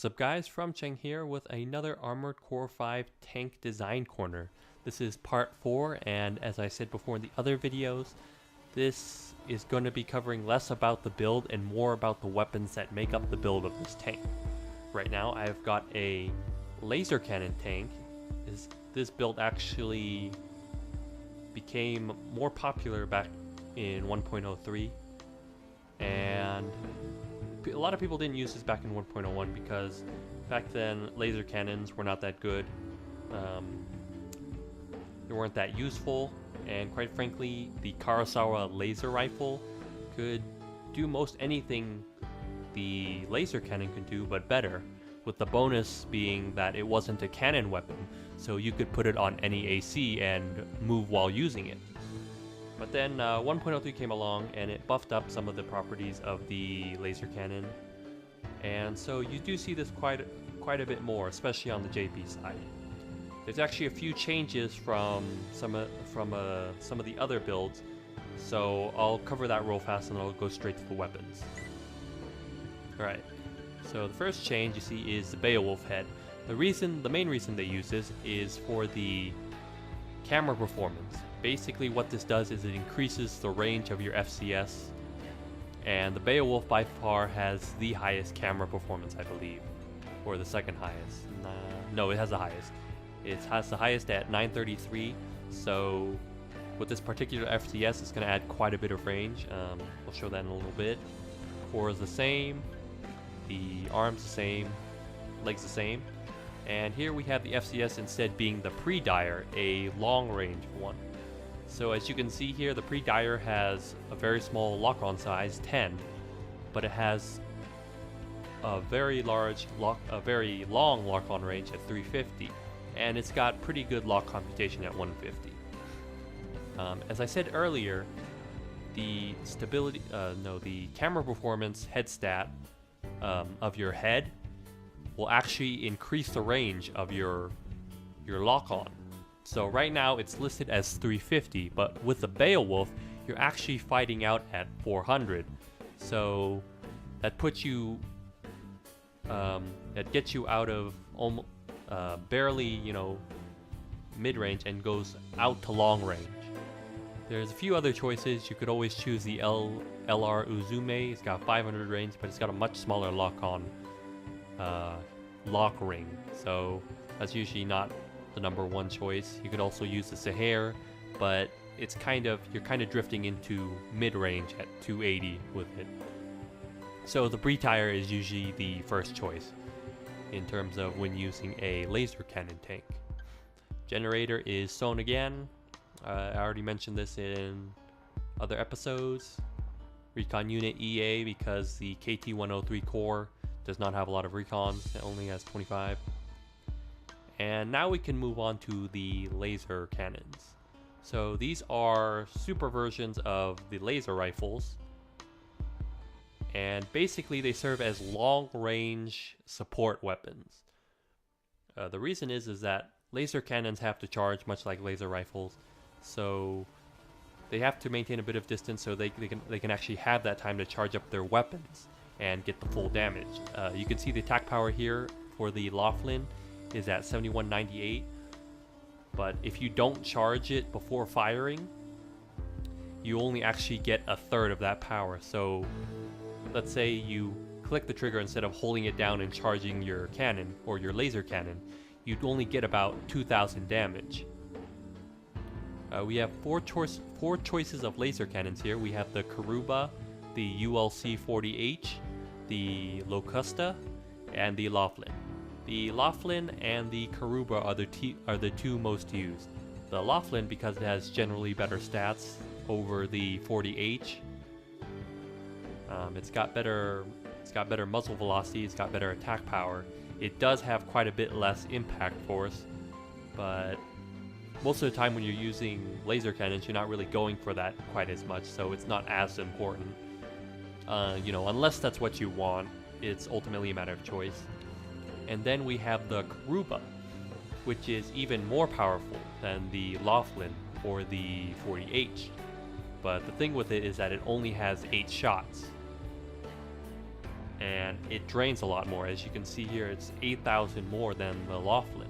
What's up guys, From Cheng here with another Armored Core 5 tank design corner. This is part 4, and as I said before in the other videos, this is going to be covering less about the build and more about the weapons that make up the build of this tank. Right now I've got a laser cannon tank. This build actually became more popular back in 1.03, and a lot of people didn't use this back in 1.01 because back then laser cannons were not that good. They weren't that useful, and quite frankly the Kurosawa laser rifle could do most anything the laser cannon could do, but better, with the bonus being that it wasn't a cannon weapon, so you could put it on any AC and move while using it. But then 1.03 came along and it buffed up some of the properties of the laser cannon, and so you do see this quite a bit more, especially on the JP side. There's actually a few changes from some of the other builds, so I'll cover that real fast and I'll go straight to the weapons. Alright, so the first change you see is the Beowulf head. The main reason they use this is for the camera performance. Basically what this does is it increases the range of your FCS, and the Beowulf by far has the highest camera performance, I believe, or the second highest. No, it has the highest. It has the highest at 933, so with this particular FCS it's going to add quite a bit of range. I'll show that in a little bit. Core is the same, the arms the same, legs the same, and here we have the FCS instead being the pre-dyer, a long range one. So as you can see here, the pre-dyer has a very small lock-on size, 10, but it has a very long lock-on range at 350, and it's got pretty good lock computation at 150. As I said earlier, the the camera performance head stat of your head will actually increase the range of your lock-on. So right now it's listed as 350, but with the Beowulf you're actually fighting out at 400. So that puts you, that gets you out of barely, mid-range and goes out to long range. There's a few other choices. You could always choose the LR Uzume. It's got 500 range, but it's got a much smaller lock-on lock ring. So that's usually not the number one choice. You could also use the Sahar, but it's you're kind of drifting into mid-range at 280 with it. So the pre-tire is usually the first choice in terms of when using a laser cannon tank. Generator is sewn again. I already mentioned this in other episodes. Recon unit EA because the KT-103 core does not have a lot of recons. It only has 25. And now we can move on to the laser cannons. So these are super versions of the laser rifles, and basically they serve as long-range support weapons. The reason is that laser cannons have to charge much like laser rifles, so they have to maintain a bit of distance so they can actually have that time to charge up their weapons and get the full damage. You can see the attack power here for the Laughlin is at 7198, but if you don't charge it before firing, you only actually get a third of that power. So let's say you click the trigger instead of holding it down and charging your cannon or your laser cannon, you'd only get about 2000 damage. We have four choices of laser cannons here. We have the Karuba, the ULC-40H, the Locusta, and the Laughlin. The Laughlin and the Karuba are the two most used. The Laughlin because it has generally better stats over the 40H. It's got better muzzle velocity. It's got better attack power. It does have quite a bit less impact force, but most of the time when you're using laser cannons, you're not really going for that quite as much, so it's not as important. Unless that's what you want, it's ultimately a matter of choice. And then we have the Karuba, which is even more powerful than the Laughlin or the 40H. But the thing with it is that it only has 8 shots. and it drains a lot more. As you can see here, it's 8,000 more than the Laughlin.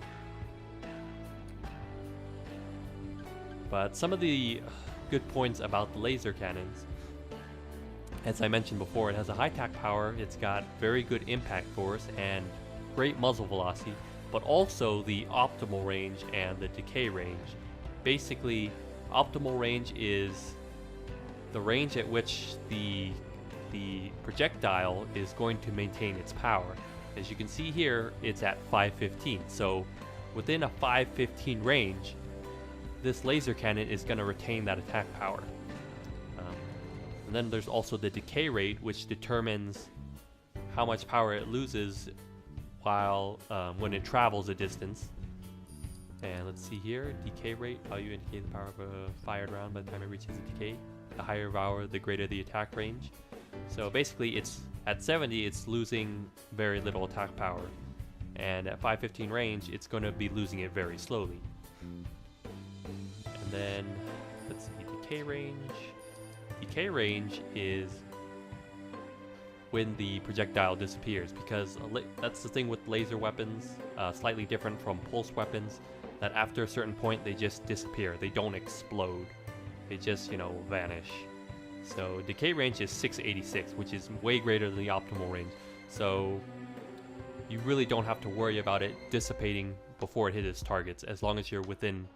But some of the good points about the laser cannons, as I mentioned before, it has a high attack power, it's got very good impact force and great muzzle velocity, but also the optimal range and the decay range. Basically, optimal range is the range at which the projectile is going to maintain its power. As you can see here, it's at 515. So within a 515 range, this laser cannon is going to retain that attack power. And then there's also the decay rate, which determines how much power it loses while when it travels a distance. And let's see here, decay rate, value indicate the power of a fired round by the time it reaches the decay. The higher power, the greater the attack range. So basically, it's at 70, it's losing very little attack power, and at 515 range, it's going to be losing it very slowly. And then let's see, decay range. Decay range is when the projectile disappears, because that's the thing with laser weapons, slightly different from pulse weapons, that after a certain point they just disappear. They don't explode. They just, vanish. So decay range is 686, which is way greater than the optimal range. So you really don't have to worry about it dissipating before it hits its targets, as long as you're within,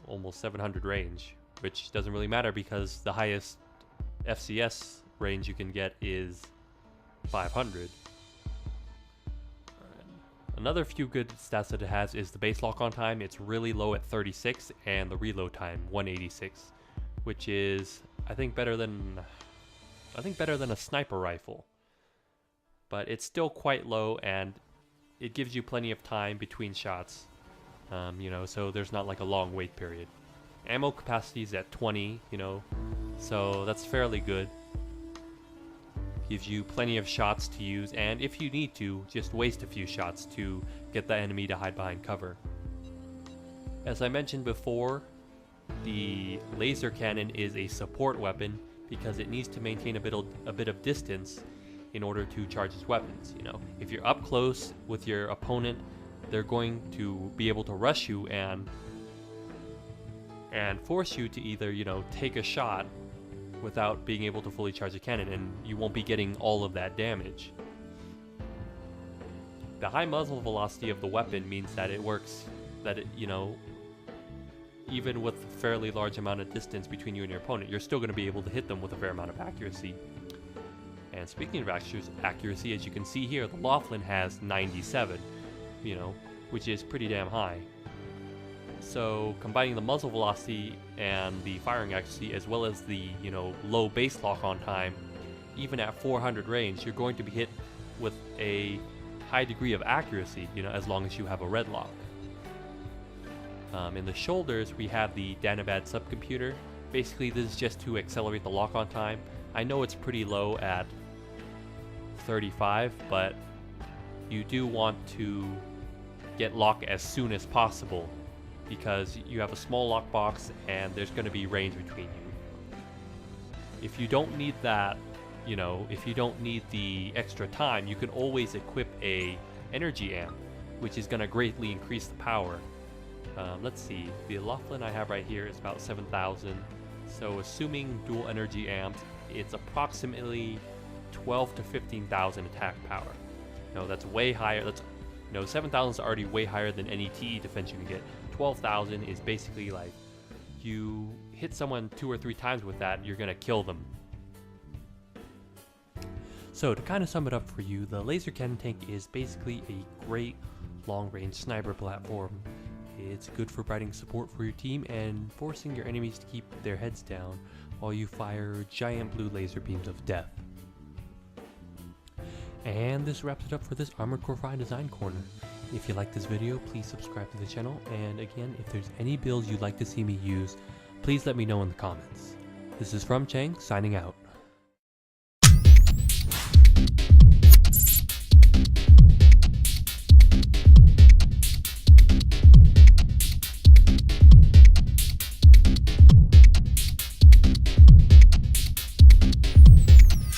almost 700 range, which doesn't really matter because the highest FCS range you can get is 500. Another few good stats that it has is the base lock-on time. It's really low at 36, and the reload time 186, which is I think better than a sniper rifle. But it's still quite low, and it gives you plenty of time between shots. So there's not like a long wait period. Ammo capacity is at 20, so that's fairly good. Gives you plenty of shots to use, and if you need to, just waste a few shots to get the enemy to hide behind cover. As I mentioned before, the laser cannon is a support weapon because it needs to maintain a bit of distance in order to charge its weapons. If you're up close with your opponent, they're going to be able to rush you and force you to either take a shot without being able to fully charge the cannon, and you won't be getting all of that damage. The high muzzle velocity of the weapon means that it works, even with a fairly large amount of distance between you and your opponent, you're still going to be able to hit them with a fair amount of accuracy. And speaking of accuracy, as you can see here, the Laughlin has 97, which is pretty damn high. So combining the muzzle velocity and the firing accuracy, as well as the low base lock-on time, even at 400 range, you're going to be hit with a high degree of accuracy, as long as you have a red lock. In the shoulders, we have the Danabad subcomputer. Basically, this is just to accelerate the lock-on time. I know it's pretty low at 35, but you do want to get lock as soon as possible, because you have a small lockbox and there's going to be range between you. If you don't need that, if you don't need the extra time, you can always equip a energy amp, which is going to greatly increase the power. Let's see, the Laughlin I have right here is about 7,000. So assuming dual energy amps, it's approximately 12 to 15,000 attack power. That's way higher. 7,000 is already way higher than any TE defense you can get. 12,000 is basically like, you hit someone 2 or 3 times with that, you're gonna kill them. So to kind of sum it up for you, the laser cannon tank is basically a great long-range sniper platform. It's good for providing support for your team and forcing your enemies to keep their heads down while you fire giant blue laser beams of death. And this wraps it up for this Armored Core 5 Design Corner. If you like this video, please subscribe to the channel, and again, if there's any builds you'd like to see me use, please let me know in the comments. This is From Chang, signing out.